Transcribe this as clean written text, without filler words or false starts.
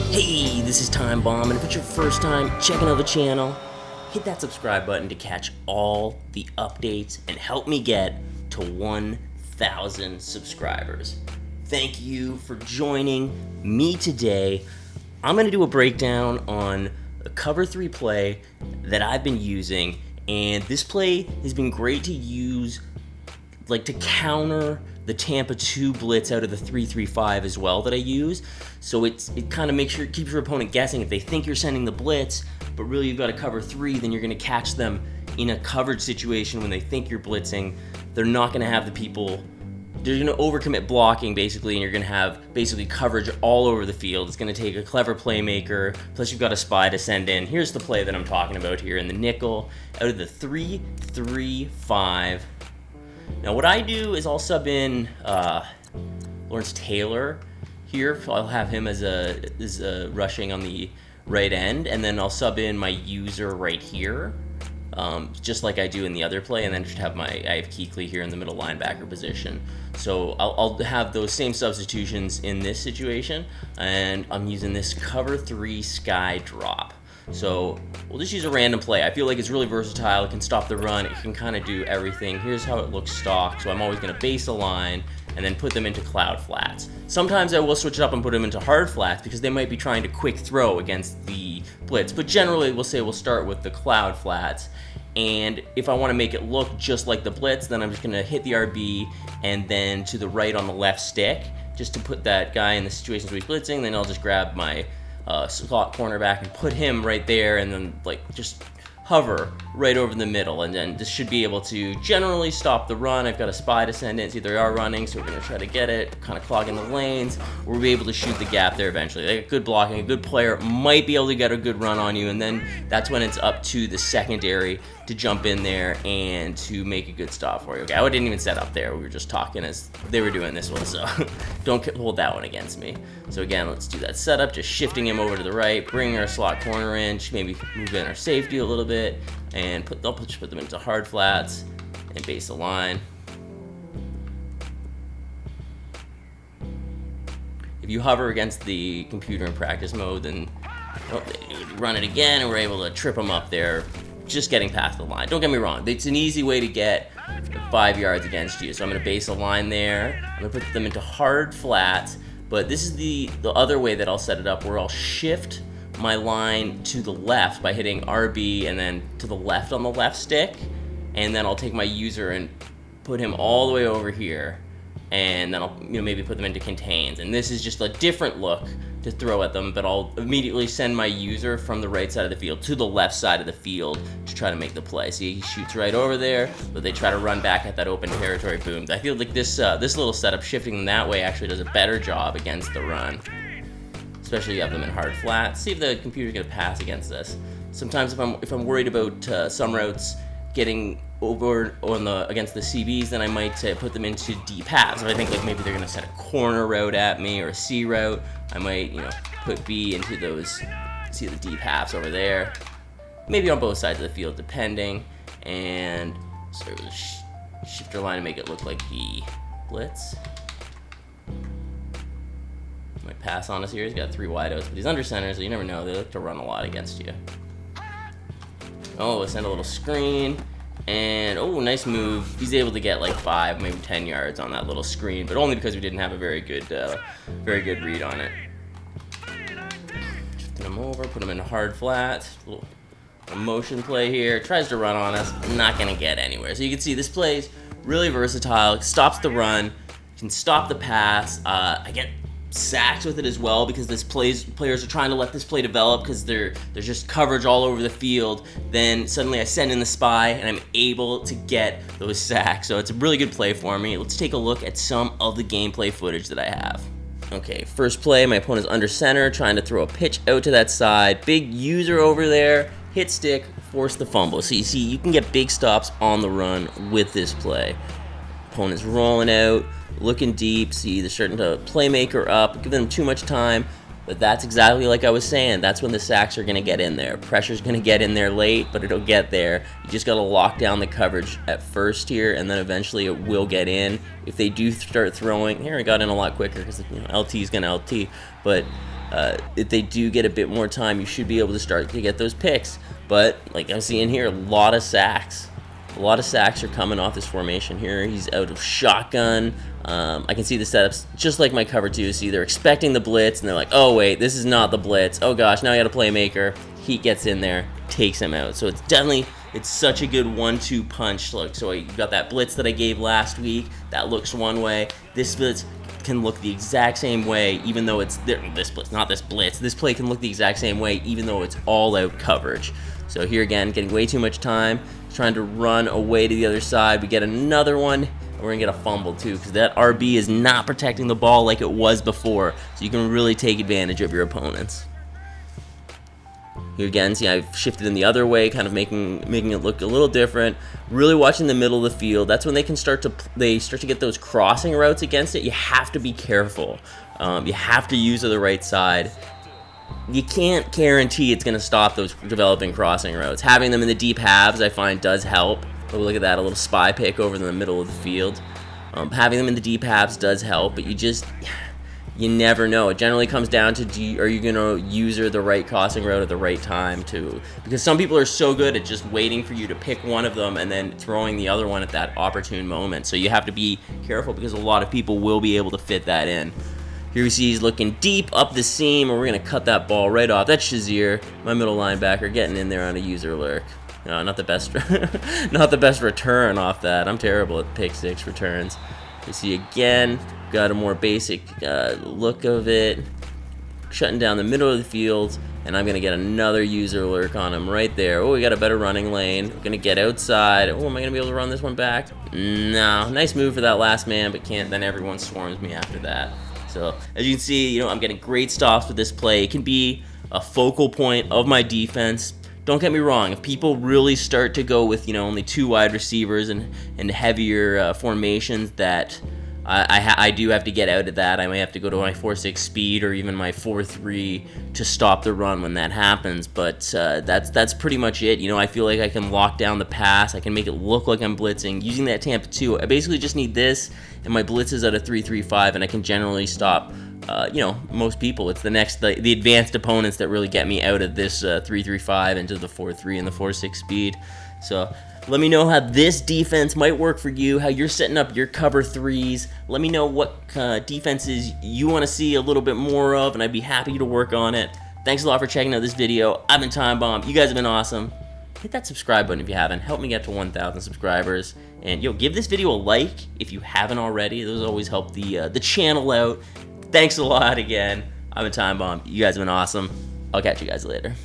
Hey, this is Time Bomb, and if it's your first time checking out the channel, hit that subscribe button to catch all the updates and help me get to 1,000 subscribers. Thank you for joining me today. I'm going to do a breakdown on a cover 3 play that I've been using, and this play has been great to use to counter the Tampa 2 blitz out of the 3-3-5 as well that I use. So it kind of keeps your opponent guessing. If they think you're sending the blitz, but really you've got a cover 3, then you're going to catch them in a coverage situation when they think you're blitzing. They're not going to have the people. They're going to overcommit blocking basically, and you're going to have basically coverage all over the field. It's going to take a clever playmaker, plus you've got a spy to send in. Here's the play that I'm talking about here in the nickel out of the 3-3-5. Now what I do is I'll sub in Lawrence Taylor here. I'll have him as rushing on the right end, and then I'll sub in my user right here, just like I do in the other play, and then just have I have Kuechly here in the middle linebacker position. So I'll have those same substitutions in this situation, and I'm using this cover 3 sky drop. So we'll just use a random play. I feel like it's really versatile. It can stop the run. It can kind of do everything. Here's how it looks stock. So I'm always going to base a line and then put them into cloud flats. Sometimes I will switch it up and put them into hard flats because they might be trying to quick throw against the blitz. But generally we'll start with the cloud flats. And if I want to make it look just like the blitz, then I'm just going to hit the RB and then to the right on the left stick just to put that guy in the situations where he's blitzing. Then I'll just grab my slot cornerback and put him right there, and then just hover right over the middle, and then this should be able to generally stop the run. I've got a spy to send in, so they are running, so we're going to try to get it, kind of clogging the lanes. We'll be able to shoot the gap there eventually. Good blocking, a good player might be able to get a good run on you, and then that's when it's up to the secondary to jump in there and to make a good stop for you. Okay, I didn't even set up there. We were just talking as they were doing this one, so don't hold that one against me. So again, let's do that setup, just shifting him over to the right, bringing our slot corner in, maybe move in our safety a little bit, and just put them into hard flats and base the line. If you hover against the computer in practice mode, then they run it again, and we're able to trip them up there, just getting past the line. Don't get me wrong, it's an easy way to get 5 yards against you. So I'm going to base a line there. I'm going to put them into hard flats, but this is the other way that I'll set it up, where I'll shift my line to the left by hitting RB and then to the left on the left stick, and then I'll take my user and put him all the way over here, and then I'll maybe put them into contains. And this is just a different look to throw at them, but I'll immediately send my user from the right side of the field to the left side of the field to try to make the play. See, he shoots right over there, but they try to run back at that open territory. Boom. I feel like this little setup, shifting them that way, actually does a better job against the run, especially if you have them in hard flats. See if the computer's gonna pass against this. Sometimes if I'm worried about some routes getting over against the CBs, then I might put them into deep halves. If I think maybe they're gonna set a corner route at me or a C route, I might put B into those. See the deep halves over there, maybe on both sides of the field depending, and sort of shift our line to make it look like the blitz. Might pass on us here. He's got 3 wideouts, but he's under center, so you never know. They like to run a lot against you. Oh, we'll send a little screen, and nice move. He's able to get 5, maybe 10 yards on that little screen, but only because we didn't have a very good read on it. Shifting him over, put him in hard flat. A motion play here. Tries to run on us. Not gonna get anywhere. So you can see this play's really versatile. Stops the run, can stop the pass. I get sacks with it as well because players are trying to let this play develop because there's just coverage all over the field. Then suddenly I send in the spy and I'm able to get those sacks. So it's a really good play for me. Let's take a look at some of the gameplay footage that I have. Okay, first play, my opponent's under center, trying to throw a pitch out to that side. Big user over there, hit stick, force the fumble. So you see, you can get big stops on the run with this play. Opponent's rolling out, looking deep. See, they're starting to playmaker up, giving them too much time. But that's exactly like I was saying. That's when the sacks are going to get in there. Pressure's going to get in there late, but it'll get there. You just got to lock down the coverage at first here, and then eventually it will get in. If they do start throwing, here it got in a lot quicker because LT is going to LT. But if they do get a bit more time, you should be able to start to get those picks. But like I'm seeing here, a lot of sacks. A lot of sacks are coming off this formation here. He's out of shotgun. I can see the setups just like my cover two. See, they're expecting the blitz, and they're like, oh, wait, this is not the blitz. Oh, gosh, now I got a playmaker. He gets in there, takes him out. So it's such a good 1-2 punch. Look, so you got that blitz that I gave last week. That looks one way. This blitz can look the exact same way, even though it's this blitz, not this blitz. This play can look the exact same way, even though it's all out coverage. So here again, getting way too much time, trying to run away to the other side. We get another one, and we're gonna get a fumble too, because that RB is not protecting the ball like it was before. So you can really take advantage of your opponents. Here again, see, I've shifted in the other way, kind of making it look a little different. Really watching the middle of the field. That's when they can start to get those crossing routes against it. You have to be careful. You have to use the right side. You can't guarantee it's going to stop those developing crossing routes. Having them in the deep halves, I find, does help. Oh, look at that, a little spy pick over in the middle of the field. Having them in the deep halves does help, but you never know. It generally comes down to, are you going to use the right crossing route at the right time because some people are so good at just waiting for you to pick one of them and then throwing the other one at that opportune moment. So you have to be careful because a lot of people will be able to fit that in. Here we see he's looking deep up the seam, and we're going to cut that ball right off. That's Shazier, my middle linebacker, getting in there on a user lurk. No, not the best, not the best return off that. I'm terrible at pick six returns. You see again, got a more basic look of it, shutting down the middle of the field, and I'm going to get another user lurk on him right there. Oh, we got a better running lane. We're going to get outside. Oh, am I going to be able to run this one back? No. Nice move for that last man, but can't. Then everyone swarms me after that. So as you can see, I'm getting great stops with this play. It can be a focal point of my defense. Don't get me wrong. If people really start to go with only 2 wide receivers and heavier formations, that I do have to get out of that. I may have to go to my 4.6 speed or even my 4.3 to stop the run when that happens. But that's pretty much it. I feel like I can lock down the pass. I can make it look like I'm blitzing using that Tampa 2. I basically just need this and my blitz is at a 3.35, and I can generally stop most people. It's the advanced opponents that really get me out of this 3.35 into the 4.3 and the 4.6 speed. So let me know how this defense might work for you, how you're setting up your cover threes. Let me know what defenses you want to see a little bit more of, and I'd be happy to work on it. Thanks a lot for checking out this video. I've been Time Bomb. You guys have been awesome. Hit that subscribe button if you haven't. Help me get to 1,000 subscribers. And give this video a like if you haven't already. Those always help the channel out. Thanks a lot again. I've been Time Bomb. You guys have been awesome. I'll catch you guys later.